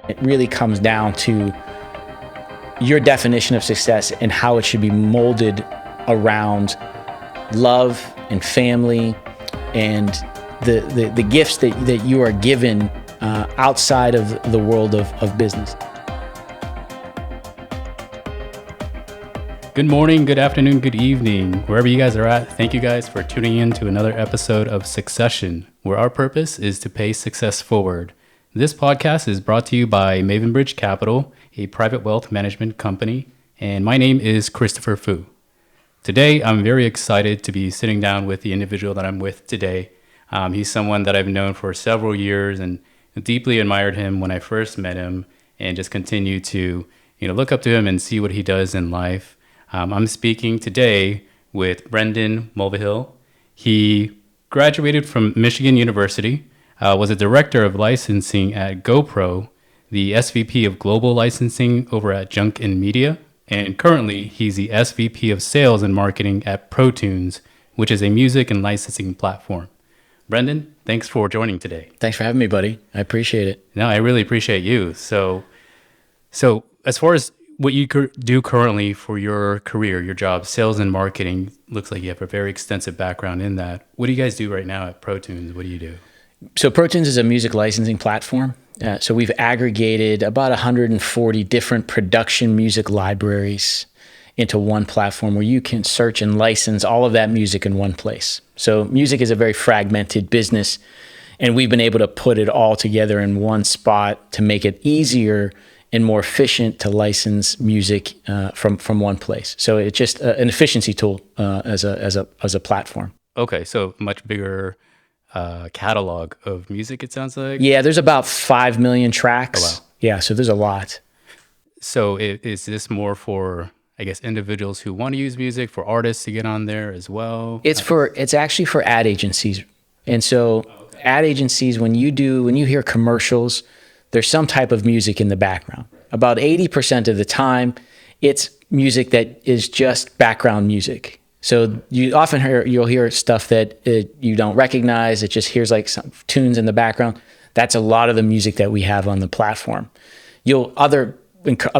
It really comes down to your definition of success and how it should be molded around love and family and the gifts that you are given outside of the world of business. Good morning, good afternoon, good evening, wherever you guys are at. Thank you guys for tuning in to another episode of Succetion, where our purpose is to pay success forward. This podcast is brought to you by Mavenbridge Capital, a private wealth management company, and my name is Christopher Fu. Today, I'm very excited to be sitting down with the individual that I'm with today. He's someone that I've known for several years and deeply admired him when I first met him, and just continue to look up to him and see what he does in life. I'm speaking today with Brendon Mulvihill. He graduated from Michigan University, was a director of licensing at GoPro, the SVP of global licensing over at Junk and Media, and currently he's the SVP of sales and marketing at proTunes, which is a music and licensing platform. Brendon, thanks for joining today. Thanks for having me, buddy. I appreciate it. No, I really appreciate you. So as far as what you do currently for your career, your job, sales and marketing, looks like you have a very extensive background in that. What do you guys do right now at proTunes? What do you do? So proTunes is a music licensing platform. So we've aggregated about 140 different production music libraries into one platform where you can search and license all of that music in one place. So music is a very fragmented business, and we've been able to put it all together in one spot to make it easier and more efficient to license music from one place. So it's just an efficiency tool as a platform. Okay, so much bigger catalog of music, it sounds like. Yeah, there's about 5 million tracks. Oh, wow. Yeah, so there's a lot. So is this more for, I guess, individuals who want to use music, for artists to get on there as well? It's actually for ad agencies. And so ad agencies, when you hear commercials, there's some type of music in the background. About 80% of the time, it's music that is just background music. So you'll hear stuff that you don't recognize. It just hears like some tunes in the background. That's a lot of the music that we have on the platform. In other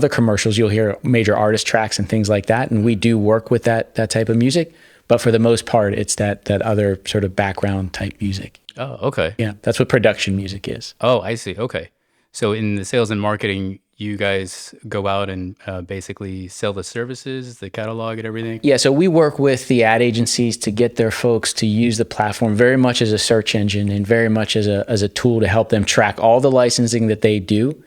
commercials, you'll hear major artist tracks and things like that, and we do work with that type of music. But for the most part, it's that other sort of background type music. Oh, okay. Yeah, that's what production music is. Oh, I see. Okay. So in the sales and marketing, you guys go out and basically sell the services, the catalog and everything? Yeah, so we work with the ad agencies to get their folks to use the platform very much as a search engine and very much as a tool to help them track all the licensing that they do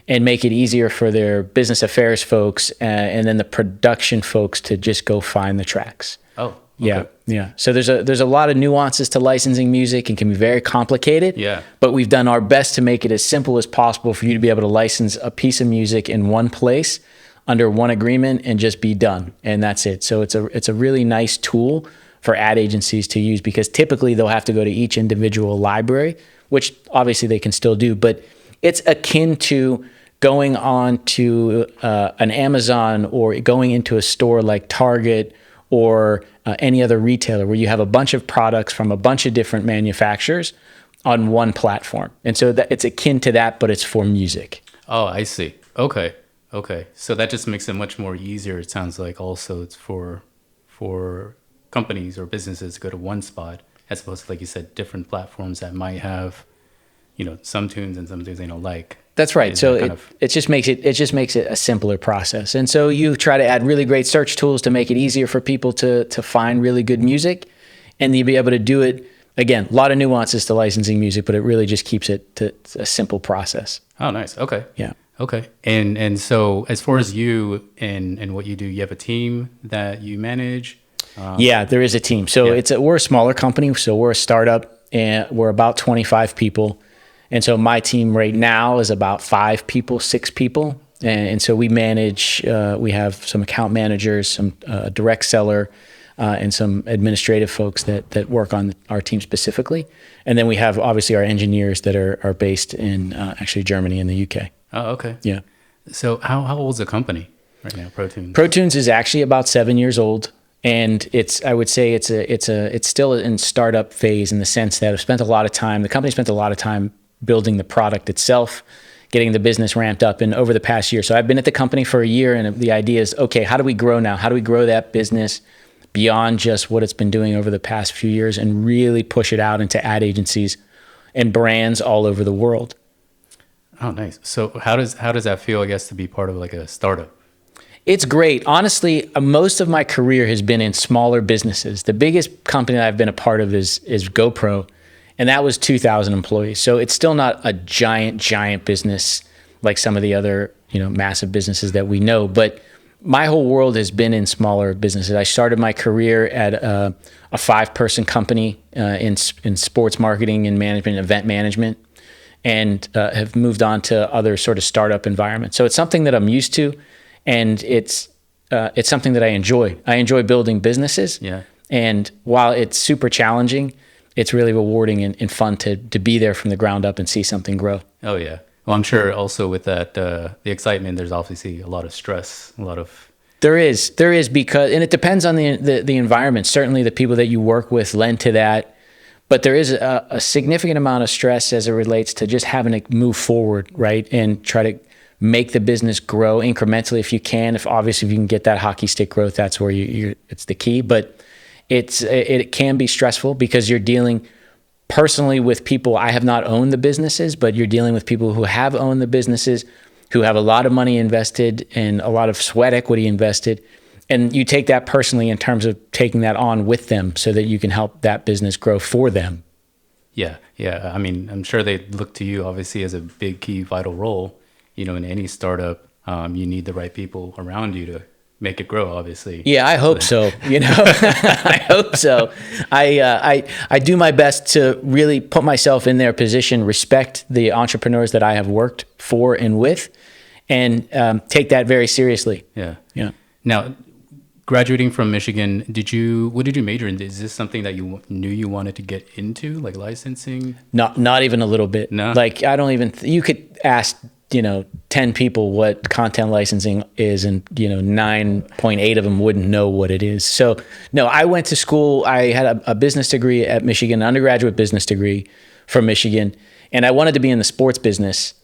and make it easier for their business affairs folks and then the production folks to just go find the tracks. Oh, okay. Yeah. So there's a lot of nuances to licensing music and can be very complicated. Yeah. But we've done our best to make it as simple as possible for you to be able to license a piece of music in one place under one agreement and just be done. And that's it. So it's a really nice tool for ad agencies to use because typically they'll have to go to each individual library, which obviously they can still do. But it's akin to going on to an Amazon or going into a store like Target or any other retailer where you have a bunch of products from a bunch of different manufacturers on one platform. And so it's akin to that, but it's for music. Oh, I see. Okay. So that just makes it much more easier. It sounds like also it's for companies or businesses to go to one spot as opposed to, like you said, different platforms that might have, some tunes and some tunes they don't like. That's right. So it just makes it a simpler process. And so you try to add really great search tools to make it easier for people to find really good music, and you'll be able to do it. Again, a lot of nuances to licensing music, but it really just keeps it to a simple process. Oh, nice. Okay. Yeah. Okay. And so as far as you and what you do, you have a team that you manage? Yeah, there is a team. So we're a smaller company. So we're a startup, and we're about 25 people. And so my team right now is about 6 people. And so we manage, we have some account managers, some direct seller, and some administrative folks that work on our team specifically. And then we have obviously our engineers that are based in actually Germany and the UK. Oh, okay. Yeah. So how old is the company right now, proTunes? proTunes is actually about 7 years old. And I would say it's still in startup phase in the sense that the company spent a lot of time building the product itself, getting the business ramped up. And over the past year, so I've been at the company for a year, and the idea is, okay, how do we grow now? How do we grow that business beyond just what it's been doing over the past few years and really push it out into ad agencies and brands all over the world? Oh, nice. So how does that feel, I guess, to be part of like a startup? It's great. Honestly, most of my career has been in smaller businesses. The biggest company that I've been a part of is GoPro, and that was 2,000 employees. So it's still not a giant business like some of the other, massive businesses that we know. But my whole world has been in smaller businesses. I started my career at a 5-person company in sports marketing and management, event management, and have moved on to other sort of startup environments. So it's something that I'm used to, and it's something that I enjoy. I enjoy building businesses. Yeah. And while it's super challenging, it's really rewarding and fun to be there from the ground up and see something grow. Oh, yeah. Well, I'm sure also with that, the excitement, there's obviously a lot of stress, a lot of... There is because, and it depends on the environment. Certainly the people that you work with lend to that, but there is a significant amount of stress as it relates to just having to move forward, right? And try to make the business grow incrementally if you can. If you can get that hockey stick growth, that's where it's the key. But it can be stressful because you're dealing personally with people. I have not owned the businesses, but you're dealing with people who have owned the businesses, who have a lot of money invested and a lot of sweat equity invested. And you take that personally in terms of taking that on with them so that you can help that business grow for them. Yeah. I mean, I'm sure they look to you obviously as a big key vital role. In any startup, you need the right people around you to make it grow, obviously. Yeah, I hope so. I hope so. I do my best to really put myself in their position, respect the entrepreneurs that I have worked for and with, and take that very seriously. Yeah. Yeah. Now, graduating from Michigan, what did you major in? Is this something that you knew you wanted to get into, like licensing? Not even a little bit. No. Like I don't even. You could ask 10 people what content licensing is, and 9.8 of them wouldn't know what it is. So no, I went to school. I had a business degree at Michigan, an undergraduate business degree from Michigan, and I wanted to be in the sports business.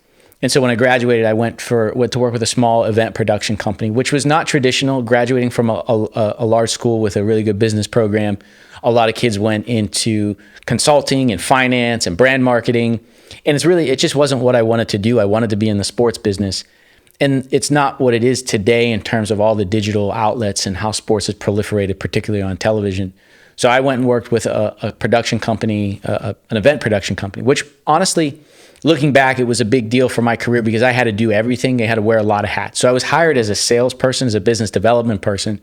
And so when I graduated, I went to work with a small event production company, which was not traditional. Graduating from a large school with a really good business program, a lot of kids went into consulting and finance and brand marketing. And it just wasn't what I wanted to do. I wanted to be in the sports business. And it's not what it is today in terms of all the digital outlets and how sports has proliferated, particularly on television. So I went and worked with a production company, an event production company, which honestly, looking back, it was a big deal for my career because I had to do everything. I had to wear a lot of hats. So I was hired as a salesperson, as a business development person.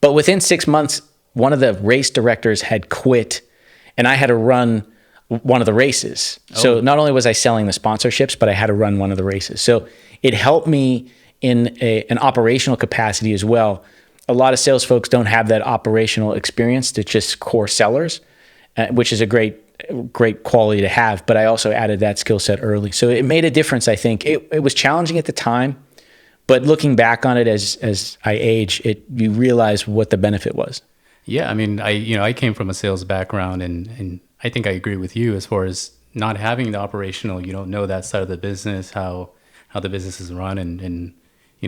But within 6 months, one of the race directors had quit, and I had to run one of the races. Oh. So not only was I selling the sponsorships, but I had to run one of the races. So it helped me in an operational capacity as well. A lot of sales folks don't have that operational experience. They're just core sellers, which is a great quality to have. But I also added that skill set early. So it made a difference, I think. It was challenging at the time, but looking back on it as I age, you realize what the benefit was. Yeah, I mean, I came from a sales background, and I think I agree with you as far as not having the operational. You don't know that side of the business, how the business is run, and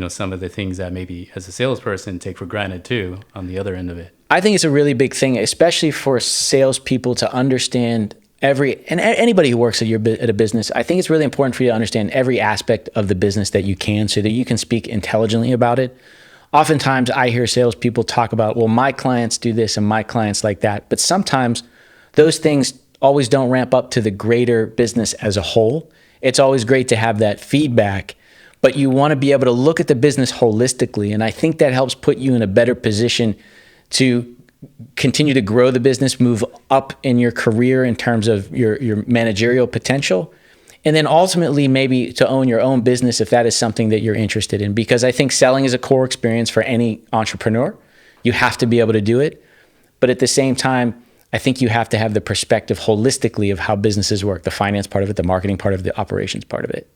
some of the things that maybe as a salesperson take for granted too on the other end of it. I think it's a really big thing, especially for salespeople to understand and anybody who works at a business. I think it's really important for you to understand every aspect of the business that you can, so that you can speak intelligently about it. Oftentimes I hear salespeople talk about, well, my clients do this and my clients like that. But sometimes those things always don't ramp up to the greater business as a whole. It's always great to have that feedback, but you want to be able to look at the business holistically. And I think that helps put you in a better position to continue to grow the business, move up in your career in terms of your managerial potential, and then ultimately maybe to own your own business if that is something that you're interested in. Because I think selling is a core experience for any entrepreneur. You have to be able to do it. But at the same time, I think you have to have the perspective holistically of how businesses work, the finance part of it, the marketing part of it, the operations part of it.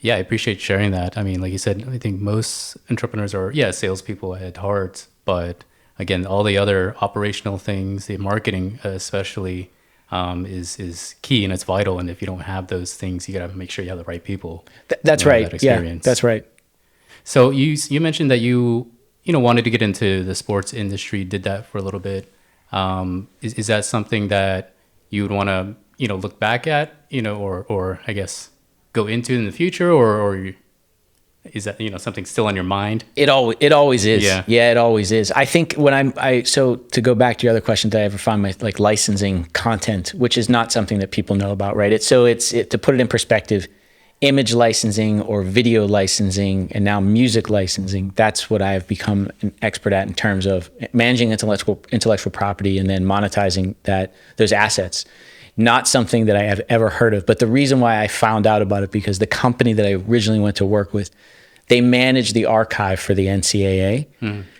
Yeah, I appreciate sharing that. I mean, like you said, I think most entrepreneurs are, salespeople at heart. But again, all the other operational things, the marketing especially, is key, and it's vital. And if you don't have those things, you got to make sure you have the right people. That's that have right. that Yeah, experience. that's right. So you mentioned that you wanted to get into the sports industry, did that for a little bit. Is that something that you would want to look back at, or I guess go into in the future, or is that something still on your mind? It always is. Yeah. Yeah, it always is. I think when so to go back to your other question, did I ever find my like licensing content, which is not something that people know about, right? To put it in perspective, image licensing or video licensing and now music licensing, that's what I've become an expert at in terms of managing intellectual property and then monetizing those assets. Not something that I have ever heard of, but the reason why I found out about it, because the company that I originally went to work with, they managed the archive for the NCAA.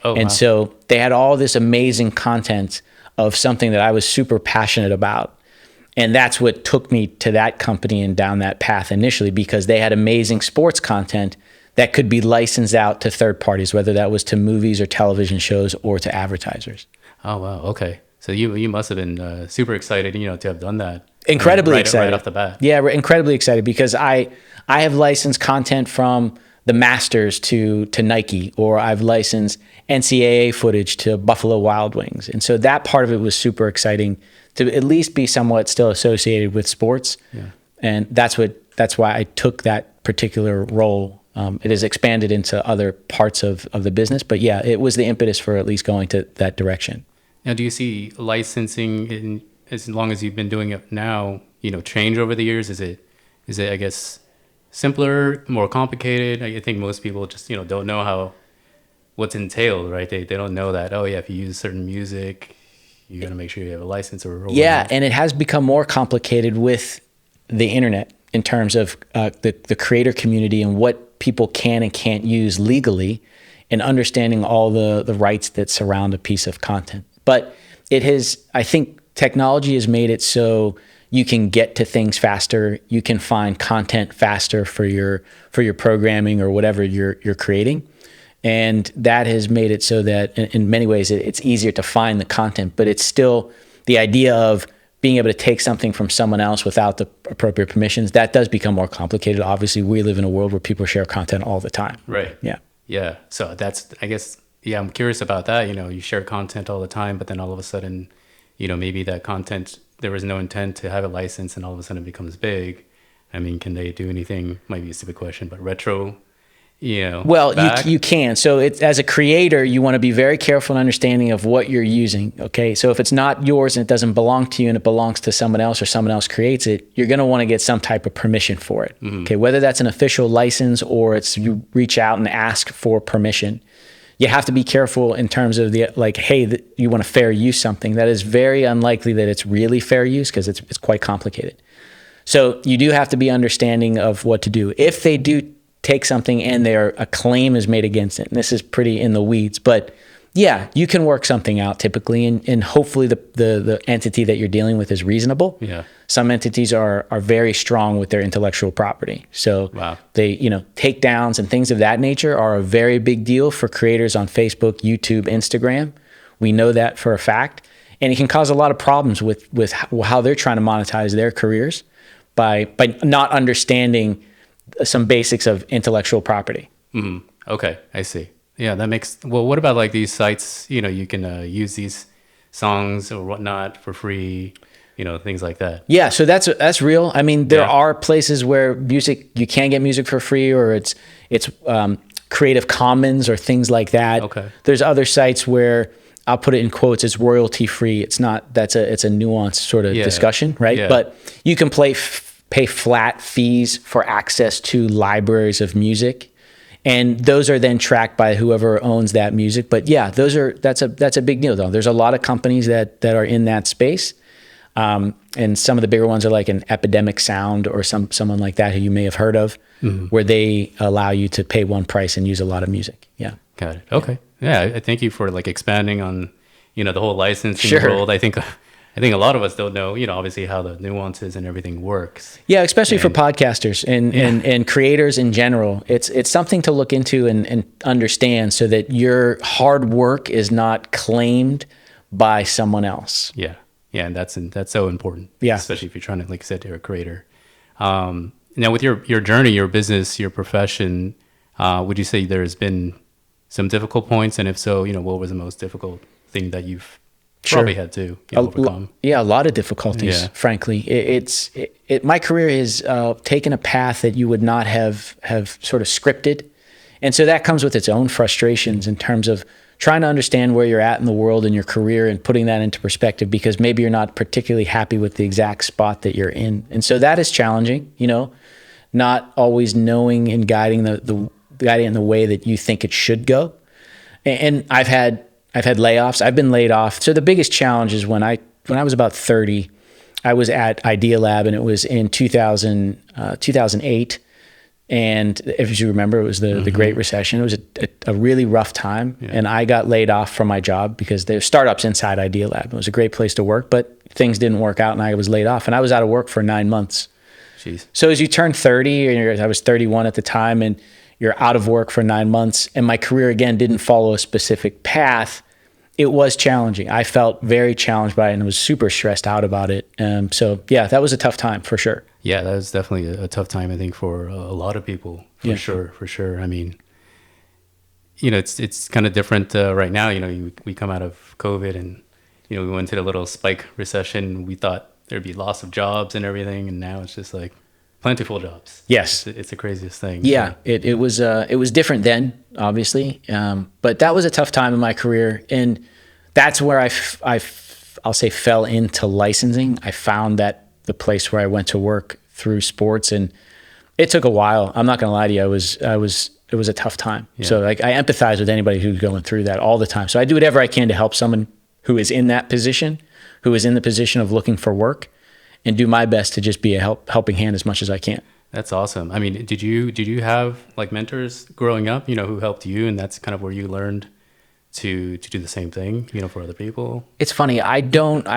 Oh, and wow. so they had all this amazing content of something that I was super passionate about. And that's what took me to that company and down that path initially, because they had amazing sports content that could be licensed out to third parties, whether that was to movies or television shows or to advertisers. Oh, wow. Okay. So you must have been super excited, to have done that. Incredibly excited. Right off the bat. Yeah, we're incredibly excited because I have licensed content from the Masters to Nike, or I've licensed NCAA footage to Buffalo Wild Wings. And so that part of it was super exciting to at least be somewhat still associated with sports. Yeah. And that's why I took that particular role. It has expanded into other parts of the business, but yeah, it was the impetus for at least going to that direction. Now, do you see licensing, as long as you've been doing it now, change over the years? Is it, I guess, simpler, more complicated? I think most people just, don't know what's entailed, right? They don't know that, oh yeah, if you use certain music, you got to make sure you have a license or yeah, whatever. and it has become more complicated with the internet in terms of the creator community and what people can and can't use legally, and understanding all the rights that surround a piece of content. But I think technology has made it so you can get to things faster. You can find content faster for your programming or whatever you're creating. And that has made it so that in many ways it's easier to find the content, but it's still the idea of being able to take something from someone else without the appropriate permissions. That does become more complicated. Obviously, we live in a world where people share content all the time. Right. Yeah. Yeah. So that's, I guess, yeah, I'm curious about that. You share content all the time, but then all of a sudden, maybe that content, there was no intent to have a license, and all of a sudden it becomes big. I mean, can they do anything? Might be a stupid question, but retro, Well, you can. So as a creator, you want to be very careful and understanding of what you're using. Okay. So if it's not yours and it doesn't belong to you and it belongs to someone else, or someone else creates it, you're going to want to get some type of permission for it. Mm-hmm. Okay. Whether that's an official license or it's you reach out and ask for permission. You have to be careful in terms of hey, you want to fair use something. That is very unlikely that it's really fair use, because it's quite complicated. So you do have to be understanding of what to do. If they do take something and a claim is made against it, and this is pretty in the weeds, but yeah, you can work something out typically, and hopefully the entity that you're dealing with is reasonable. Yeah. Some entities are very strong with their intellectual property. So wow. They, takedowns and things of that nature are a very big deal for creators on Facebook, YouTube, Instagram. We know that for a fact. And it can cause a lot of problems with how they're trying to monetize their careers by not understanding some basics of intellectual property. Mm-hmm. Okay, I see. Yeah, that makes, well, what about like these sites, you can use these songs or whatnot for free, things like that. Yeah, so that's real. I mean, there Yeah. are places where you can get music for free, or it's Creative Commons or things like that. Okay. There's other sites where, I'll put it in quotes, it's royalty free. It's not, it's a nuanced sort of discussion, right? Yeah. But you can pay flat fees for access to libraries of music. And those are then tracked by whoever owns that music. But yeah, that's a big deal though. There's a lot of companies that are in that space. And some of the bigger ones are like an Epidemic Sound or someone like that who you may have heard of, mm-hmm. where they allow you to pay one price and use a lot of music. Yeah. Got it. Okay. Yeah. I thank you for like expanding on, the whole licensing Sure. world. I think a lot of us don't know, obviously how the nuances and everything works. Yeah, especially for podcasters and creators in general. It's something to look into and understand, so that your hard work is not claimed by someone else. Yeah. Yeah, and that's so important. Yeah. Especially if you're trying to, like you said, you're a creator. Now with your journey, your business, your profession, would you say there's been some difficult points? And if so, what was the most difficult thing that you've probably had to overcome? Yeah, a lot of difficulties, frankly. My career has taken a path that you would not have sort of scripted. And so that comes with its own frustrations in terms of trying to understand where you're at in the world in your career and putting that into perspective, because maybe you're not particularly happy with the exact spot that you're in. And so that is challenging, not always knowing and guiding guiding in the way that you think it should go. And I've had layoffs. I've been laid off. So the biggest challenge is when I was about 30, I was at Idea Lab, and it was in 2008. And if you remember, it was the Great Recession. It was a really rough time. Yeah. And I got laid off from my job because there's startups inside Idea Lab. It was a great place to work, but things didn't work out and I was laid off. And I was out of work for 9 months. Jeez. So as you turn 30, and I was 31 at the time, and you're out of work for 9 months, and my career, again, didn't follow a specific path, it was challenging. I felt very challenged by it and was super stressed out about it. So yeah, that was a tough time for sure. Yeah, that was definitely a tough time, I think, for a lot of people, for sure. I mean, it's kind of different right now. We come out of COVID, and, we went to the little spike recession. We thought there'd be loss of jobs and everything, and now it's just like plentiful jobs. Yes. It's the craziest thing. Yeah, it was different then, obviously. But that was a tough time in my career. And that's where I'll say fell into licensing. I found that the place where I went to work through sports, and it took a while. I'm not going to lie to you. It was a tough time. Yeah. So I empathize with anybody who's going through that all the time. So I do whatever I can to help someone who is in that position, who is in the position of looking for work, and do my best to just be a helping hand as much as I can. That's awesome. I mean, did you have like mentors growing up, who helped you, and that's kind of where you learned to do the same thing, for other people? It's funny. I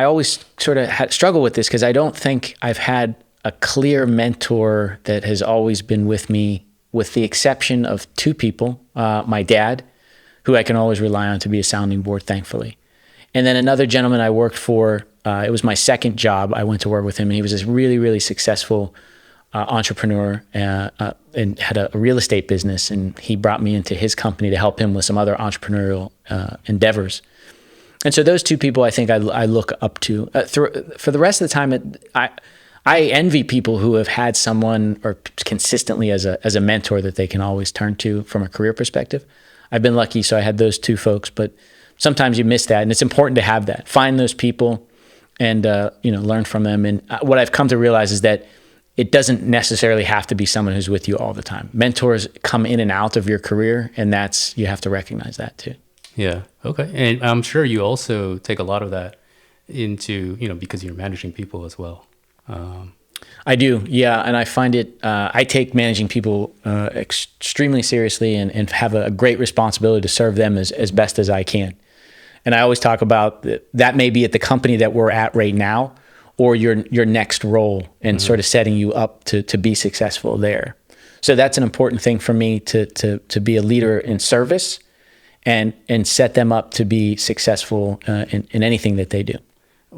always sort of struggle with this because I don't think I've had a clear mentor that has always been with me, with the exception of two people, my dad, who I can always rely on to be a sounding board, thankfully. And then another gentleman I worked for, it was my second job. I went to work with him, and he was this really, really successful entrepreneur and had a real estate business. And he brought me into his company to help him with some other entrepreneurial endeavors. And so those two people, I think I look up to. For the rest of the time, I envy people who have had someone or consistently as a mentor that they can always turn to from a career perspective. I've been lucky, so I had those two folks, but sometimes you miss that, and it's important to have that. Find those people and learn from them. And what I've come to realize is that it doesn't necessarily have to be someone who's with you all the time. Mentors come in and out of your career, and you have to recognize that too. Yeah. Okay. And I'm sure you also take a lot of that into, because you're managing people as well. I do. Yeah. And I find I take managing people extremely seriously and have a great responsibility to serve them as best as I can. And I always talk about that may be at the company that we're at right now, or your next role, and sort of setting you up to be successful there. So that's an important thing for me to be a leader in service and set them up to be successful in anything that they do.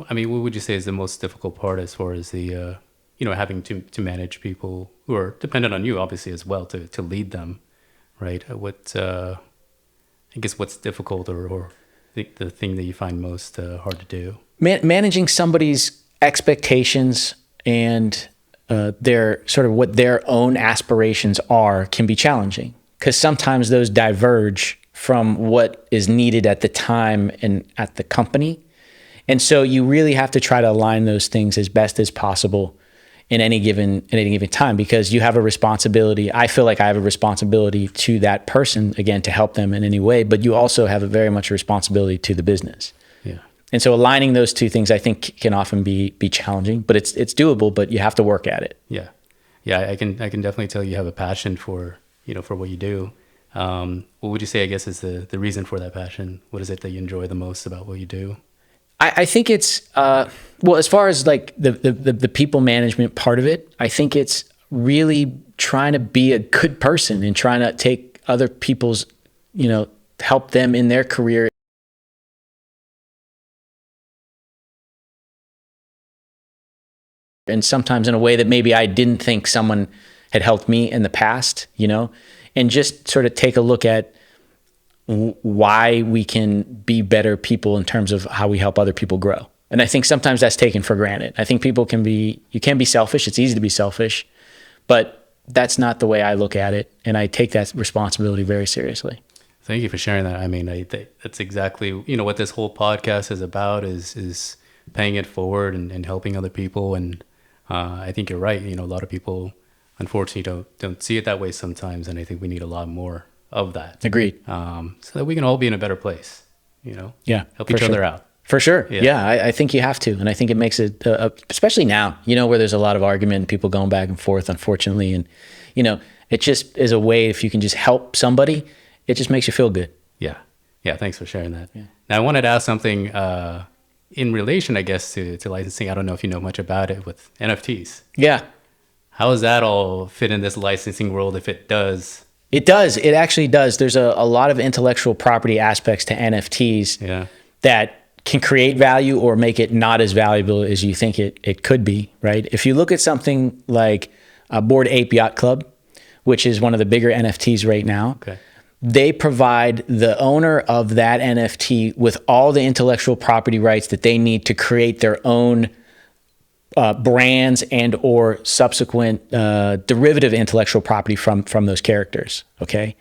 I mean, what would you say is the most difficult part as far as the, having to manage people who are dependent on you, obviously, as well, to lead them, right? I guess what's difficult or the thing that you find most hard to do? Managing somebody's expectations and their sort of what their own aspirations are can be challenging, because sometimes those diverge from what is needed at the time and at the company. And so you really have to try to align those things as best as possible in any given time, because you have a responsibility. I feel like I have a responsibility to that person, again, to help them in any way, but you also have a very much a responsibility to the business. Yeah. And so aligning those two things, I think, can often be challenging, but it's doable, but you have to work at it. Yeah. Yeah. I can definitely tell you have a passion for what you do. What would you say, I guess, is the reason for that passion? What is it that you enjoy the most about what you do? I think it's, as far as like the people management part of it, I think it's really trying to be a good person and trying to take other people's, help them in their career and sometimes in a way that maybe I didn't think someone had helped me in the past, and just sort of take a look at why we can be better people in terms of how we help other people grow. And I think sometimes that's taken for granted. I think you can be selfish. It's easy to be selfish, but that's not the way I look at it. And I take that responsibility very seriously. Thank you for sharing that. I mean, that's exactly, what this whole podcast is about is paying it forward and helping other people. And I think you're right. A lot of people, unfortunately, don't see it that way sometimes. And I think we need a lot more of that. Agreed. So that we can all be in a better place, Yeah. help each other out. For sure. Yeah, I think you have to. And I think it makes it, especially now, where there's a lot of argument and people going back and forth, unfortunately. And, it just is a way, if you can just help somebody, it just makes you feel good. Yeah. Yeah. Thanks for sharing that. Yeah. Now I wanted to ask something in relation, I guess, to licensing. I don't know if you know much about it with NFTs. Yeah. How does that all fit in this licensing world, if it does? It does. It actually does. There's a lot of intellectual property aspects to NFTs that can create value or make it not as valuable as you think it could be, right? If you look at something like Bored Ape Yacht Club, which is one of the bigger NFTs right now, they provide the owner of that NFT with all the intellectual property rights that they need to create their own brands and or subsequent derivative intellectual property from those characters, okay?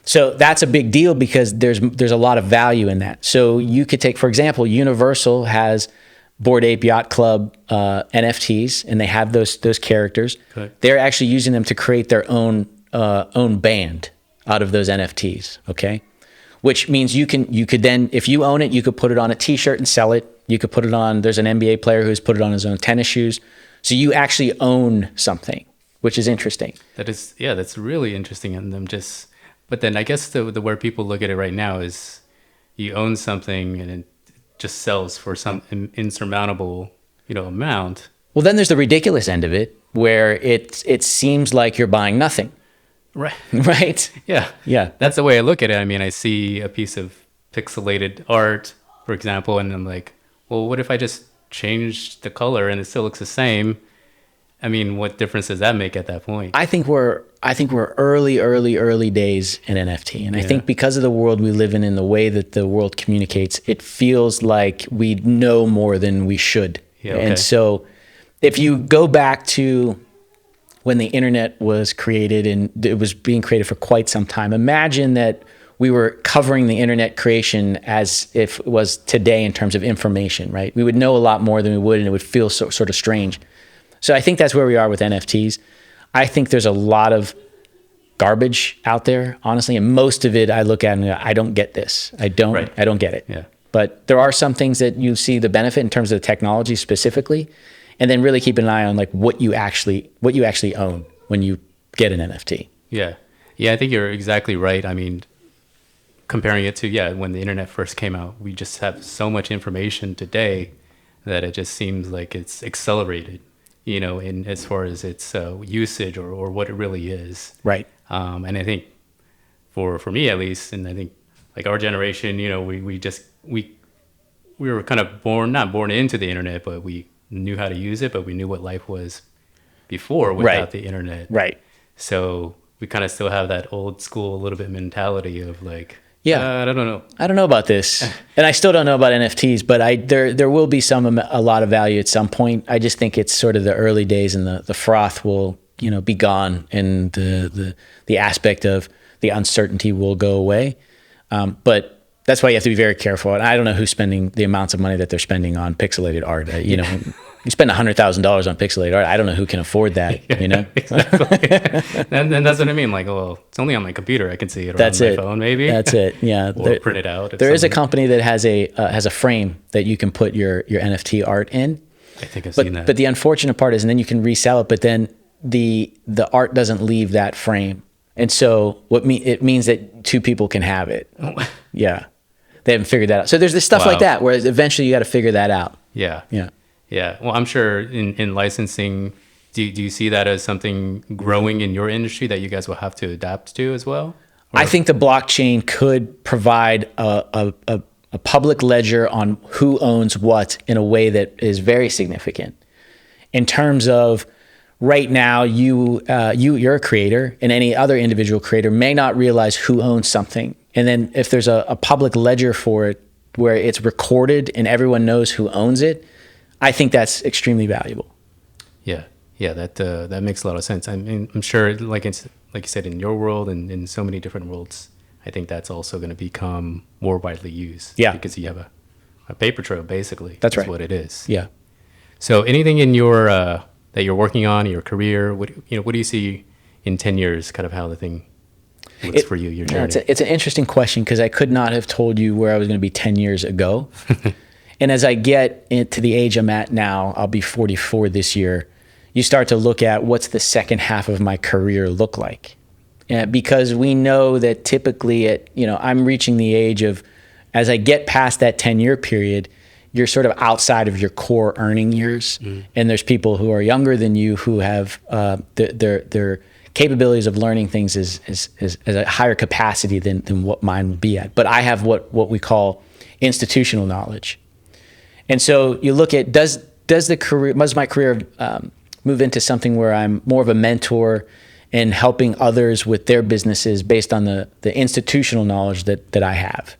So that's a big deal because there's a lot of value in that. So you could take, for example, Universal has Bored Ape Yacht Club NFTs, and they have those characters. Okay. They're actually using them to create their own band out of those NFTs, okay? Which means you could then, if you own it, you could put it on a t-shirt and sell it. You could put it on, there's an NBA player who's put it on his own tennis shoes. So you actually own something, which is interesting. That's really interesting. And but then I guess the where people look at it right now is you own something and it just sells for some insurmountable, amount. Well, then there's the ridiculous end of it where it seems like you're buying nothing. Right. Right? Yeah. Yeah. That's the way I look at it. I mean, I see a piece of pixelated art, for example, and I'm like, well, what if I just change the color and it still looks the same? I mean, what difference does that make at that point? I think we're early days in NFT. And I think because of the world we live in the way that the world communicates, it feels like we know more than we should. Yeah, okay. And so if you go back to when the internet was created, and it was being created for quite some time, imagine that we were covering the internet creation as if it was today in terms of information, right? We would know a lot more than we would, and it would feel sort of strange. So I think that's where we are with NFTs. I think there's a lot of garbage out there, honestly, and most of it I look at and go, I don't get this. I don't get it. Yeah. But there are some things that you see the benefit in terms of the technology specifically, and then really keep an eye on like what you actually own when you get an NFT. Yeah. Yeah, I think you're exactly right. I mean, comparing it to, when the internet first came out, we just have so much information today that it just seems like it's accelerated, in as far as its usage or what it really is. Right. And I think for me at least, and I think like our generation, we were kind of not born into the internet, but we knew how to use it, but we knew what life was before without the internet. Right. So we kind of still have that old school, a little bit mentality of like, I don't know. I don't know about this. And I still don't know about NFTs, but there will be a lot of value at some point. I just think it's sort of the early days, and the froth will, be gone, and the aspect of the uncertainty will go away. But that's why you have to be very careful. And I don't know who's spending the amounts of money that they're spending on pixelated art. You spend $100,000 on pixelated art. I don't know who can afford that. Exactly. and that's what I mean. Like, well, it's only on my computer. I can see it. Or That's on it. My phone, maybe. That's it. Yeah. Or print it out. There is a company that has a frame that you can put your NFT art in. I think I've seen that. But the unfortunate part is, and then you can resell it, but then the art doesn't leave that frame, and so it means that two people can have it. Yeah. They haven't figured that out. So there's this stuff like that where eventually you got to figure that out. Yeah. Yeah. Yeah. Well, I'm sure in licensing, do you see that as something growing in your industry that you guys will have to adapt to as well? Or? I think the blockchain could provide a public ledger on who owns what in a way that is very significant. in terms of right now, you're a creator, and any other individual creator may not realize who owns something. And then if there's a public ledger for it where it's recorded and everyone knows who owns it, I think that's extremely valuable. Yeah, that makes a lot of sense. I mean, I'm sure, like you said, in your world and in so many different worlds, I think that's also going to become more widely used. Yeah, because you have a paper trail, basically. That's right. What it is. Yeah. So anything in your that you're working on, your career, what do you see in 10 years? Kind of how the thing looks for you, your journey. It's an interesting question, because I could not have told you where I was going to be 10 years ago. And as I get into the age I'm at now, I'll be 44 this year. You start to look at what's the second half of my career look like. Because we know that typically I'm reaching the age of, as I get past that 10-year period, you're sort of outside of your core earning years. And there's people who are younger than you who have their capabilities of learning things is a higher capacity than what mine will be at. But I have what we call institutional knowledge. And so you look at, does my career move into something where I'm more of a mentor and helping others with their businesses based on the institutional knowledge that I have.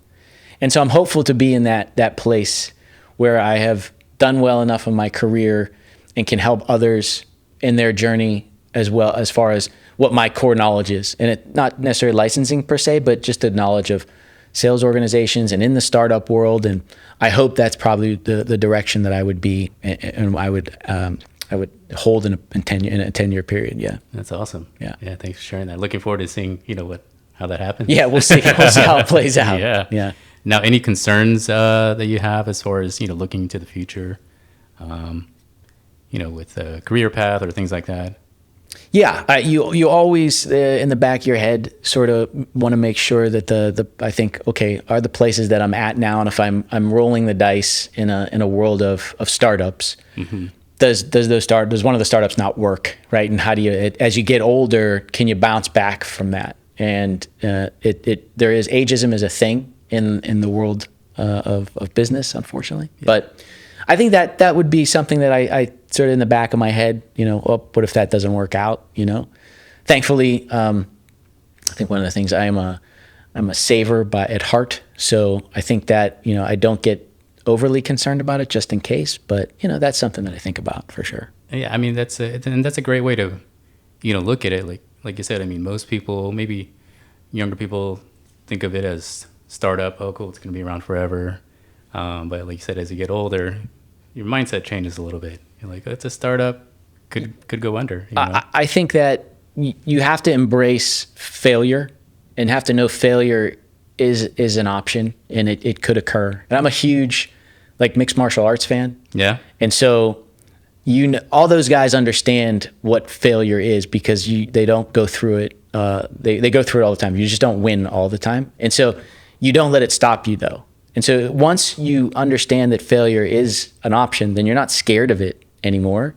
And so I'm hopeful to be in that place where I have done well enough in my career and can help others in their journey as well, as far as what my core knowledge is. And it not necessarily licensing per se, but just the knowledge of sales organizations and in the startup world. And I hope that's probably the direction that I would be, and I would hold in a 10-year period. Yeah. That's awesome. Yeah. Thanks for sharing that. Looking forward to seeing, how that happens. Yeah. We'll see how it plays out. Yeah. Now, any concerns that you have as far as, looking into the future, with a career path or things like that? Yeah, you always in the back of your head sort of want to make sure that I think, okay, are the places that I'm at now, and if I'm rolling the dice in a world of startups, does one of the startups not work, right? And how do you, as you get older, can you bounce back from that? And there is ageism is a thing in the world of business, unfortunately. Yeah. But I think that would be something that I sort of in the back of my head, what if that doesn't work out? Thankfully, I think one of the things I'm a saver at heart, so I think that I don't get overly concerned about it just in case. But that's something that I think about for sure. Yeah, I mean that's a great way to look at it. Like you said, I mean most people, maybe younger people, think of it as startup. Oh, cool, it's going to be around forever. But like you said, as you get older, your mindset changes a little bit. You're like, oh, it's a startup, could go under. I think that you have to embrace failure and have to know failure is an option, and it could occur. And I'm a huge mixed martial arts fan. Yeah. And so all those guys understand what failure is, because they don't go through it. They go through it all the time. You just don't win all the time. And so you don't let it stop you, though. And so once you understand that failure is an option, then you're not scared of it anymore.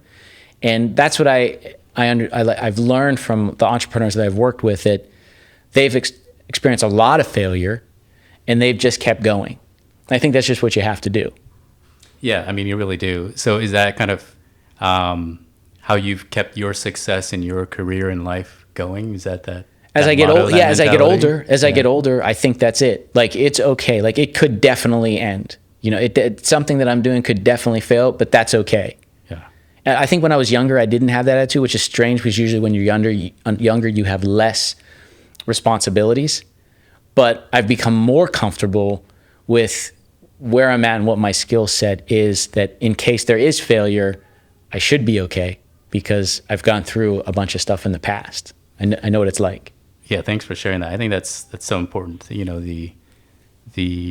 And that's what I've learned from the entrepreneurs that I've worked with, that they've experienced a lot of failure and they've just kept going. I think that's just what you have to do. Yeah, I mean, you really do. So is that kind of how you've kept your success in your career and life going? Is that as I get older, I get older, I think that's it. It's okay. It could definitely end. It's something that I'm doing could definitely fail, but that's okay. Yeah. And I think when I was younger, I didn't have that attitude, which is strange, because usually when you're younger, you have less responsibilities. But I've become more comfortable with where I'm at and what my skill set is, that in case there is failure, I should be okay, because I've gone through a bunch of stuff in the past. I know what it's like. Yeah, thanks for sharing that. I think that's so important. The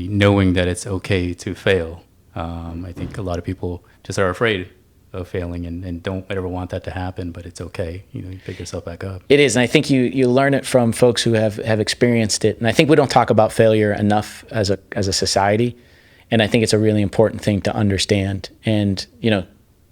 knowing that it's okay to fail. I think a lot of people just are afraid of failing and don't ever want that to happen, but it's okay. You pick yourself back up. It is, and I think you learn it from folks who have experienced it. And I think we don't talk about failure enough as a society, and I think it's a really important thing to understand. And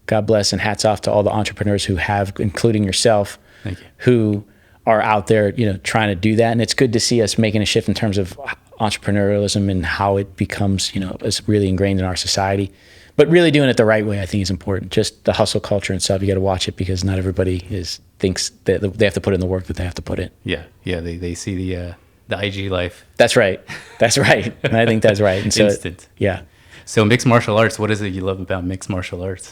God bless and hats off to all the entrepreneurs who have, including yourself, Thank you, who are out there, trying to do that. And it's good to see us making a shift in terms of entrepreneurialism and how it becomes, is really ingrained in our society. But really doing it the right way, I think, is important. Just the hustle culture and stuff, you got to watch it because not everybody thinks that they have to put in the work that they have to put in. Yeah, they see the IG life. That's right. And I think that's right. And so, instant. Yeah. So mixed martial arts, what is it you love about mixed martial arts?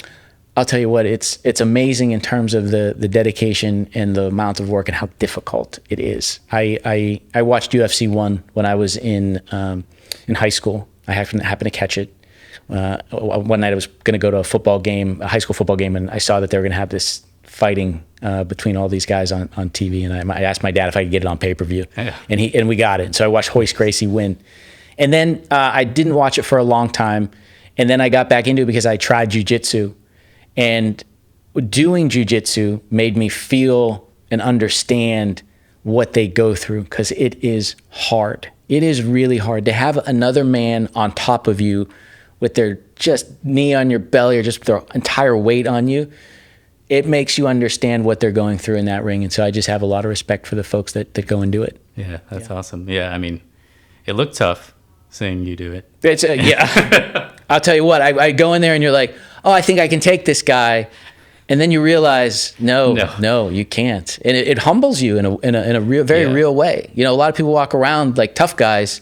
I'll tell you what, it's amazing in terms of the dedication and the amount of work and how difficult it is. I watched UFC 1 when I was in high school. I happened to catch it. One night I was going to go to a high school football game, and I saw that they were going to have this fighting between all these guys on TV. And I asked my dad if I could get it on pay-per-view, and we got it. And so I watched Hoist Gracie win. And then I didn't watch it for a long time. And then I got back into it because I tried jiu-jitsu. And doing jiu-jitsu made me feel and understand what they go through, because it is hard. It is really hard to have another man on top of you with their just knee on your belly or just their entire weight on you. It makes you understand what they're going through in that ring. And so I just have a lot of respect for the folks that go and do it. Yeah, that's awesome. Yeah, I mean, it looked tough seeing you do it. It's yeah. I'll tell you what, I go in there and you're like, oh, I think I can take this guy. And then you realize, no, you can't. And it humbles you in a real, very real way. You know, a lot of people walk around like tough guys,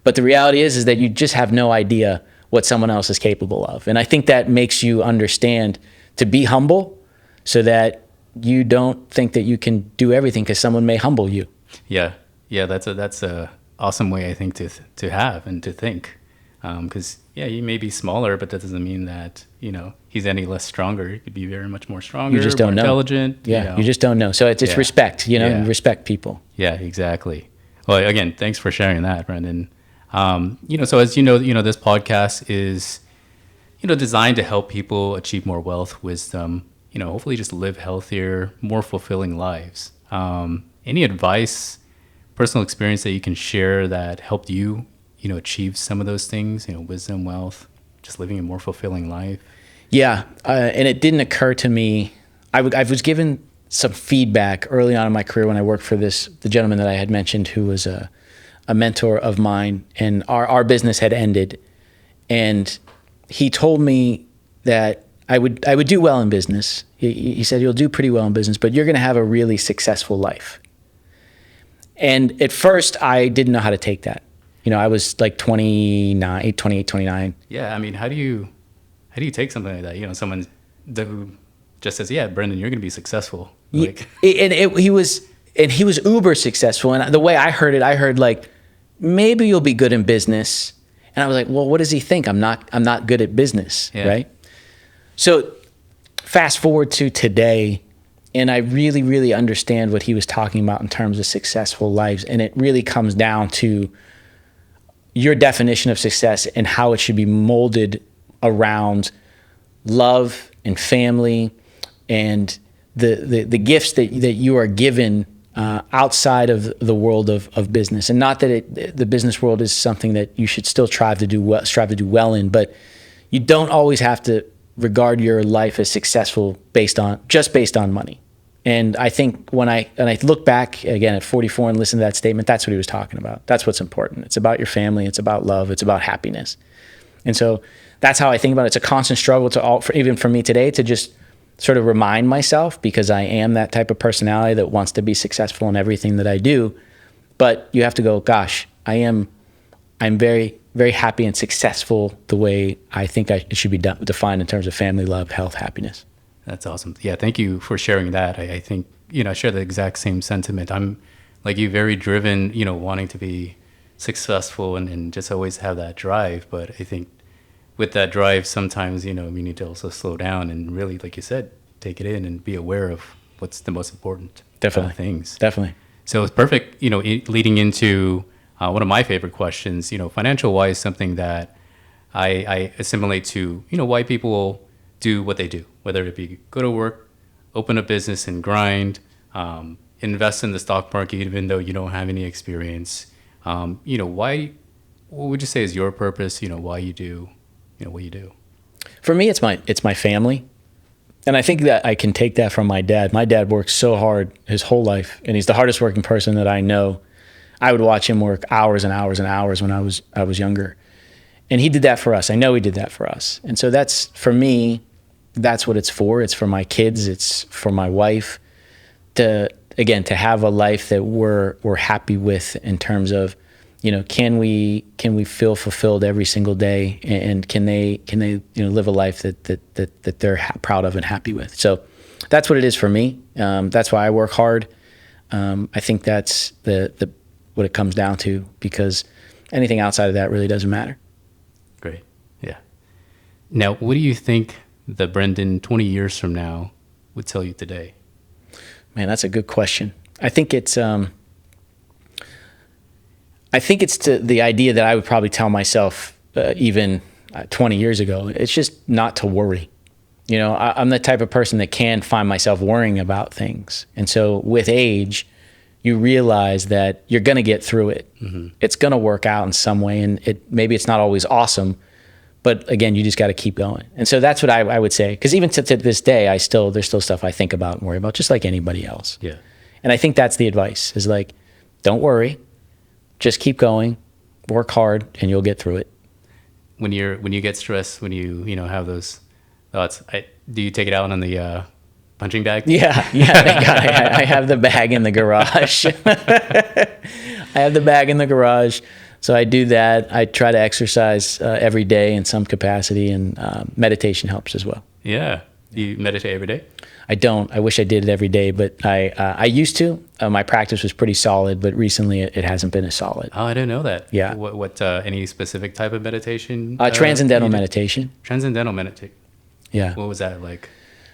but the reality is that you just have no idea what someone else is capable of. And I think that makes you understand to be humble so that you don't think that you can do everything because someone may humble you. Yeah. That's a awesome way, I think, to have and to think. Because you may be smaller, but that doesn't mean that, he's any less stronger. He could be very much more stronger, you just don't more know. Intelligent. Yeah, you just don't know. So it's respect, and respect people. Yeah, exactly. Well, again, thanks for sharing that, Brendon. So as you know, this podcast is, designed to help people achieve more wealth, wisdom, hopefully just live healthier, more fulfilling lives. Any advice, personal experience that you can share that helped you, achieve some of those things, wisdom, wealth, just living a more fulfilling life? Yeah. And it didn't occur to me. I was given some feedback early on in my career when I worked for the gentleman that I had mentioned, who was a mentor of mine, and our business had ended. And he told me that I would do well in business. He said, you'll do pretty well in business, but you're going to have a really successful life. And at first I didn't know how to take that. I was like 28, 29. Yeah. I mean, how do you take something like that? Someone who just says, yeah, Brendon, you're going to be successful. Like, he was uber successful. And the way I heard like, maybe you'll be good in business. And I was like, well, what does he think? I'm not good at business. Yeah. Right. So fast forward to today, and I really, really understand what he was talking about in terms of successful lives. And it really comes down to your definition of success and how it should be molded around love and family and the gifts that you are given outside of the world of business. And not that the business world is something that you should still strive to do well in, but you don't always have to regard your life as successful based on money. And I think when I look back again at 44 and listen to that statement, that's what he was talking about. That's what's important. It's about your family. It's about love. It's about happiness. And so that's how I think about it. It's a constant struggle even for me today to just sort of remind myself, because I am that type of personality that wants to be successful in everything that I do. But you have to go, gosh, I'm very, very happy and successful the way I think it should be defined in terms of family, love, health, happiness. That's awesome. Yeah, thank you for sharing that. I think, I share the exact same sentiment. I'm like you, very driven, wanting to be successful and just always have that drive. But I think with that drive, sometimes, we need to also slow down and really, like you said, take it in and be aware of what's the most important things. Definitely. So it's perfect, leading into one of my favorite questions, financial wise, something that I assimilate to, why people do what they do, whether it be go to work, open a business and grind, invest in the stock market, even though you don't have any experience. Why, what would you say is your purpose? Why you do, what you do? For me, it's my family. And I think that I can take that from my dad. My dad worked so hard his whole life, and he's the hardest working person that I know. I would watch him work hours and hours and hours when I was younger. And he did that for us. I know he did that for us. And so that's, for me, that's what it's for. It's for my kids. It's for my wife to have a life that we're happy with in terms of, can we feel fulfilled every single day, and can they live a life that they're proud of and happy with. So that's what it is for me. That's why I work hard. I think that's the what it comes down to, because anything outside of that really doesn't matter. Great. Yeah. Now, what do you think the Brendon 20 years from now would tell you today? Man, that's a good question. I think it's the idea that I would probably tell myself even 20 years ago. It's just not to worry. I'm the type of person that can find myself worrying about things. And so with age, you realize that you're going to get through it. Mm-hmm. It's going to work out in some way, and maybe it's not always awesome, but again, you just got to keep going. And so that's what I would say, because even to this day, there's still stuff I think about and worry about, just like anybody else. Yeah. And I think that's the advice, is like, don't worry, just keep going, work hard, and you'll get through it. When you get stressed, when you have those thoughts, do you take it out on the punching bag? Yeah. Thank God. I have the bag in the garage. So I do that. I try to exercise every day in some capacity, and meditation helps as well. Yeah. Do you meditate every day? I don't. I wish I did it every day, but I used to. My practice was pretty solid, but recently it hasn't been as solid. Oh, I didn't know that. Yeah. What any specific type of meditation? Transcendental meditation. Transcendental meditation. Yeah. What was that like?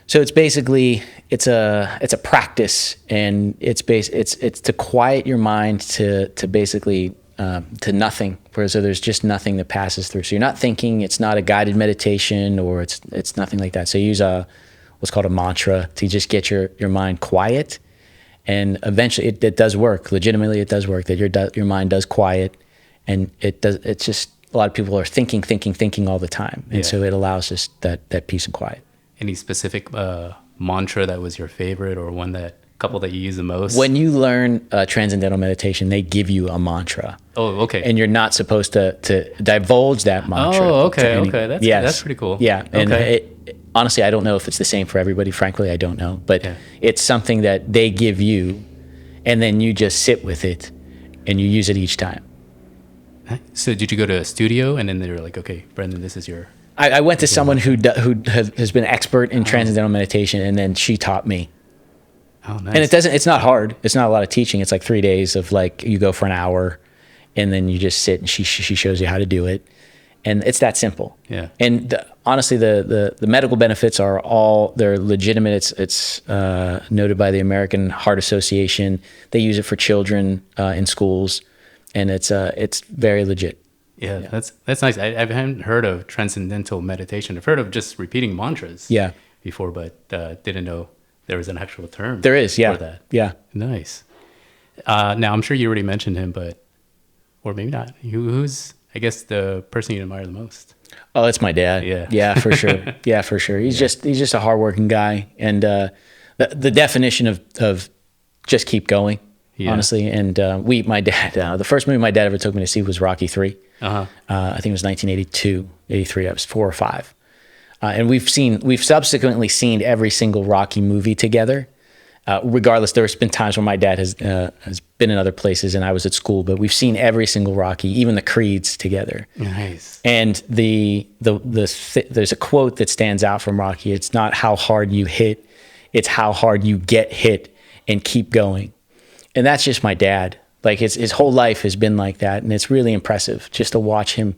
So it's basically it's a practice, and it's to quiet your mind to basically to nothing. So there's just nothing that passes through. So you're not thinking. It's not a guided meditation, or it's nothing like that. So you use what's called a mantra to just get your mind quiet, and eventually it does work. Legitimately, it does work. That your mind does quiet, and it does. It's just a lot of people are thinking all the time, and so it allows us that peace and quiet. Any specific mantra that was your favorite, or couple that you use the most? When you learn transcendental meditation, they give you a mantra. Oh, okay. And you're not supposed to divulge that mantra. Oh, okay, okay. That's pretty cool. Yeah, and okay. Honestly, I don't know if it's the same for everybody. Frankly, I don't know. But it's something that they give you, and then you just sit with it, and you use it each time. So did you go to a studio, and then they were like, okay, Brendon, this is your... I went to someone who has been expert in transcendental meditation, and then she taught me. Oh, nice. And it's not hard. It's not a lot of teaching. It's like 3 days of like, you go for an hour, and then you just sit, and she shows you how to do it. And it's that simple. Yeah. And honestly, the medical benefits they're legitimate. It's noted by the American Heart Association. They use it for children in schools, and it's very legit. Yeah, that's nice. I haven't heard of transcendental meditation. I've heard of just repeating mantras before, but didn't know there was an actual term. There is, for that. Yeah. Nice. Now, I'm sure you already mentioned him, or maybe not. Who's, I guess, the person you admire the most? Oh, it's my dad. Yeah, for sure. Yeah, for sure. He's just a hardworking guy, and the definition of just keep going. Yeah. Honestly, and my dad, the first movie my dad ever took me to see was Rocky III. I think it was 1982, 83. I was 4 or 5, and we've subsequently seen every single Rocky movie together. Regardless, there's been times when my dad has been in other places and I was at school, but we've seen every single Rocky, even the Creeds, together. Nice. And there's a quote that stands out from Rocky. It's not how hard you hit, it's how hard you get hit and keep going. And that's just my dad. Like his whole life has been like that. And it's really impressive just to watch him,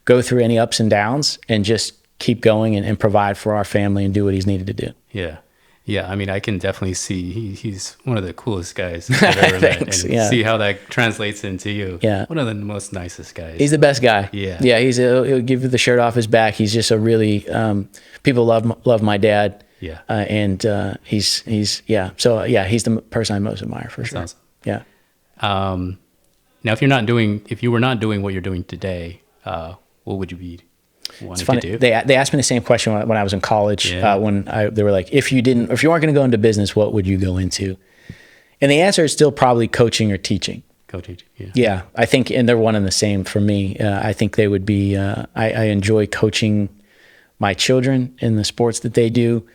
go through any ups and downs and just keep going and provide for our family and do what he's needed to do. Yeah. Yeah. I mean, I can definitely see he's one of the coolest guys I've ever met. And see how that translates into you. Yeah. One of the most nicest guys. He's the best guy. Yeah. Yeah. He'll give you the shirt off his back. He's just a really, people love my dad. Yeah. And he's he's the person I most admire for sure. Awesome. Yeah. Now, if you were not doing what you're doing today, what would you be wanting to do? They asked me the same question when I was in college. They were like, if you weren't going to go into business, what would you go into? And the answer is still probably coaching or teaching. Coaching. Yeah. Yeah, I think, and they're one and the same for me. I think they would be. I enjoy coaching my children in the sports that they do,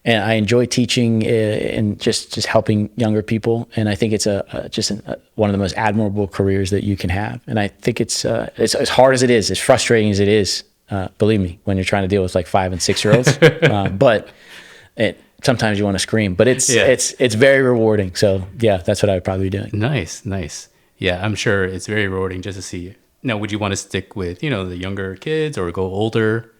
and I enjoy teaching and just helping younger people. And I think it's one of the most admirable careers that you can have. And I think it's as hard as it is, as frustrating as it is. Believe me, when you're trying to deal with like 5 and 6 year olds, but sometimes you want to scream. But it's very rewarding. So yeah, that's what I would probably be doing. Nice. Yeah, I'm sure it's very rewarding just to see. Now, would you want to stick with the younger kids or go older?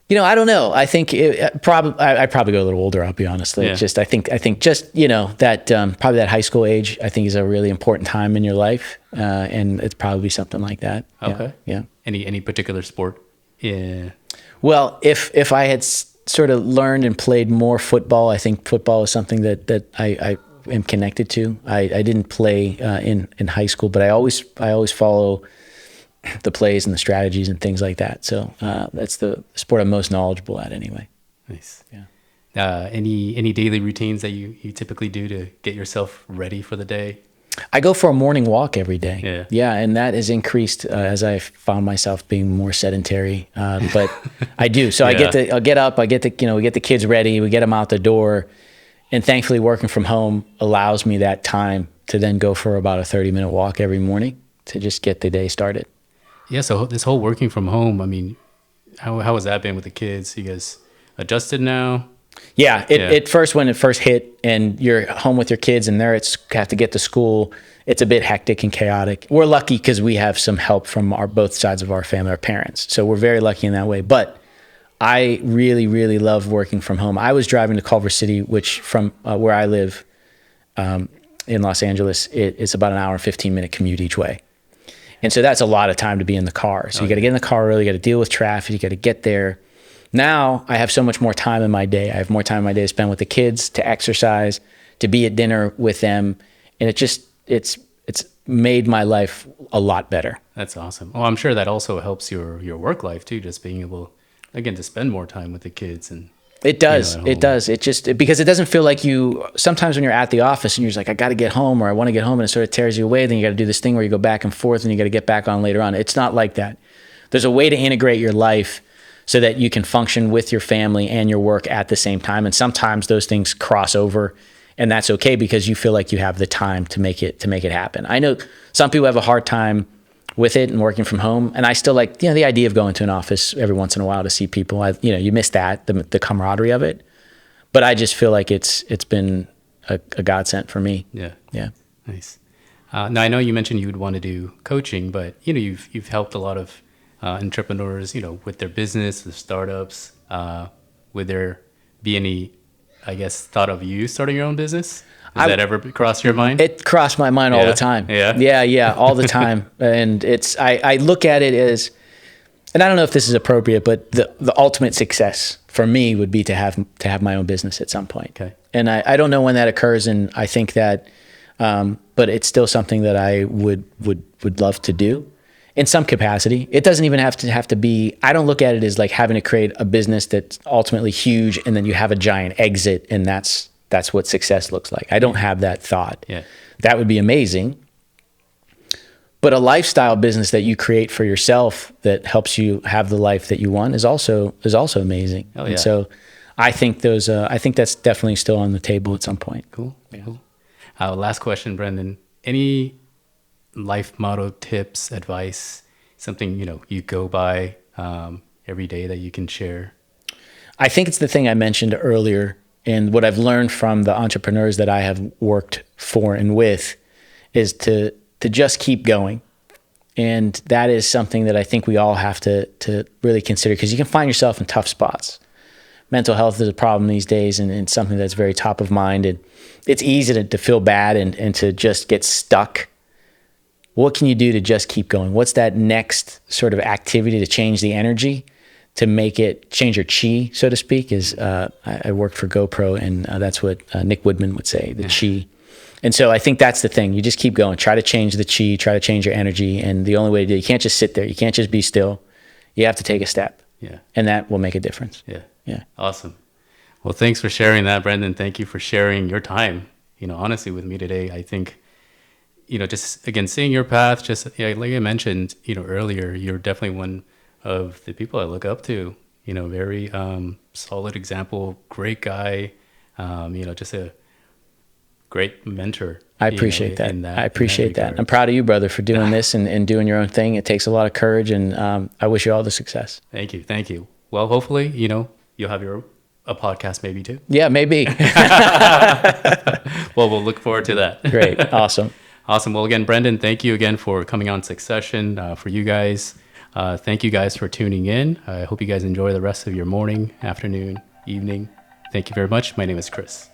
I don't know. I think I'd probably go a little older. I'll be honest. Yeah. I think just that probably that high school age I think is a really important time in your life, and it's probably something like that. Okay. Yeah. Any particular sport? Yeah. Well, if I had sort of learned and played more football, I think football is something that I am connected to. I didn't play in high school, but I always follow the plays and the strategies and things like that. So that's the sport I'm most knowledgeable at anyway. Nice. Yeah. Any daily routines that you typically do to get yourself ready for the day? I go for a morning walk every day. Yeah. And that has increased as I found myself being more sedentary. But I do. So Yeah. I'll get up, we get the kids ready, we get them out the door. And thankfully working from home allows me that time to then go for about a 30-minute walk every morning to just get the day started. Yeah. So this whole working from home, I mean, how has that been with the kids? You guys adjusted now? Yeah, it first, when it first hit and you're home with your kids and have to get to school, it's a bit hectic and chaotic. We're lucky because we have some help from both sides of our family, our parents. So we're very lucky in that way. But I really, really love working from home. I was driving to Culver City, which from where I live in Los Angeles, it's about an hour and 15-minute commute each way. And so that's a lot of time to be in the car. So you got to get in the car early, you got to deal with traffic, you got to get there. Now I have so much more time in my day. I have more time in my day to spend with the kids, to exercise, to be at dinner with them. And it's made my life a lot better. That's awesome. Well, I'm sure that also helps your work life too, just being able, again, to spend more time with the kids. And it does. It does. It just, because it doesn't feel like sometimes when you're at the office and you're just like, I got to get home, or I want to get home, and it sort of tears you away. Then you got to do this thing where you go back and forth and you got to get back on later on. It's not like that. There's a way to integrate your life so that you can function with your family and your work at the same time. And sometimes those things cross over, and that's okay because you feel like you have the time to make it happen. I know some people have a hard time with it and working from home, and I still like the idea of going to an office every once in a while to see people. You miss that, the camaraderie of it. But I just feel like it's been a godsend for me. Yeah. Nice. Now I know you mentioned you would want to do coaching, but you've helped a lot of entrepreneurs, with their business, the startups. Would there be any, I guess, thought of you starting your own business? Has that ever crossed your mind? It crossed my mind all the time. Yeah, all the time. And I look at it as, and I don't know if this is appropriate, but the ultimate success for me would be to have my own business at some point. Okay. And I don't know when that occurs, and I think that, but it's still something that I would love to do. In some capacity. It doesn't even have to be, I don't look at it as like having to create a business that's ultimately huge and then you have a giant exit and that's what success looks like. I don't have that thought. Yeah. That would be amazing. But a lifestyle business that you create for yourself that helps you have the life that you want is also amazing. Oh, yeah. And so I think that's definitely still on the table at some point. Cool. Last question, Brendon. Any life motto, tips, advice, something you go by every day that you can share? I think it's the thing I mentioned earlier, and what I've learned from the entrepreneurs that I have worked for and with is to just keep going. And that is something that I think we all have to really consider, because you can find yourself in tough spots. Mental health is a problem these days, and something that's very top of mind. And it's easy to feel bad and to just get stuck. What can you do to just keep going? What's that next sort of activity to change the energy, to make it change your chi, so to speak? I worked for GoPro, and that's what Nick Woodman would say, the chi. And so I think that's the thing. You just keep going. Try to change the chi, try to change your energy. And the only way to do it, you can't just sit there. You can't just be still. You have to take a step. Yeah. And that will make a difference. Yeah. Awesome. Well, thanks for sharing that, Brendon. Thank you for sharing your time, honestly, with me today. I think just again, seeing your path, just like I mentioned, earlier, you're definitely one of the people I look up to, very solid example, great guy, just a great mentor. I appreciate that. I appreciate that. regard. I'm proud of you, brother, for doing this and doing your own thing. It takes a lot of courage, and I wish you all the success. Thank you. Thank you. Well, hopefully, you'll have a podcast maybe too. Yeah, maybe. Well, we'll look forward to that. Great. Awesome. Awesome. Well, again, Brendon, thank you again for coming on Succession. For you guys, thank you guys for tuning in. I hope you guys enjoy the rest of your morning, afternoon, evening. Thank you very much. My name is Chris.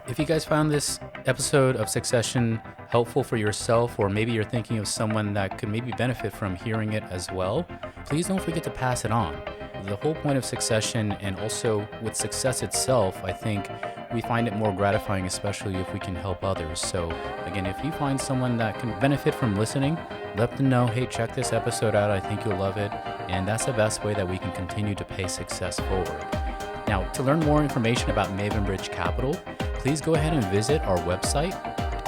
If you guys found this episode of Succession helpful for yourself, or maybe you're thinking of someone that could maybe benefit from hearing it as well, please don't forget to pass it on. The whole point of Succession, and also with success itself, I think we find it more gratifying, especially if we can help others. So again, if you find someone that can benefit from listening, let them know, hey, check this episode out. I think you'll love it. And that's the best way that we can continue to pay success forward. Now, to learn more information about Maven Bridge Capital, please go ahead and visit our website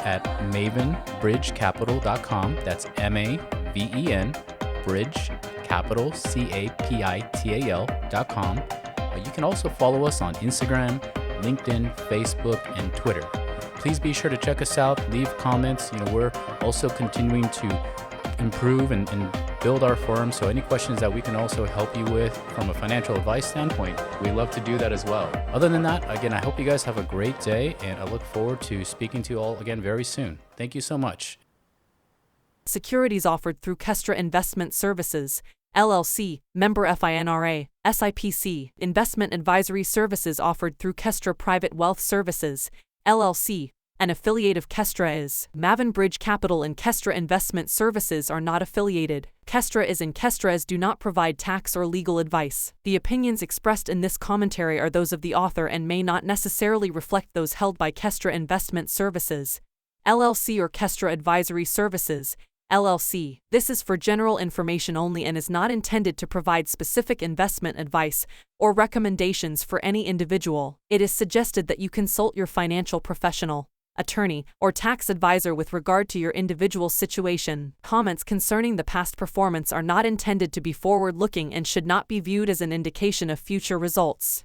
at mavenbridgecapital.com. That's MAVEN, Bridge Capital, CAPITAL.com. You can also follow us on Instagram, LinkedIn, Facebook, and Twitter. Please be sure to check us out, leave comments. We're also continuing to improve and build our firm. So any questions that we can also help you with from a financial advice standpoint, we love to do that as well. Other than that, again, I hope you guys have a great day, and I look forward to speaking to you all again very soon. Thank you so much. Securities offered through Kestra Investment Services, LLC, member FINRA, SIPC. Investment advisory services offered through Kestra Private Wealth Services, LLC. An affiliate of Kestra is Maven Bridge Capital, and Kestra Investment Services are not affiliated. Kestra is and Kestras do not provide tax or legal advice. The opinions expressed in this commentary are those of the author and may not necessarily reflect those held by Kestra Investment Services, LLC or Kestra Advisory Services, LLC. This is for general information only and is not intended to provide specific investment advice or recommendations for any individual. It is suggested that you consult your financial professional, attorney, or tax advisor with regard to your individual situation. Comments concerning the past performance are not intended to be forward-looking and should not be viewed as an indication of future results.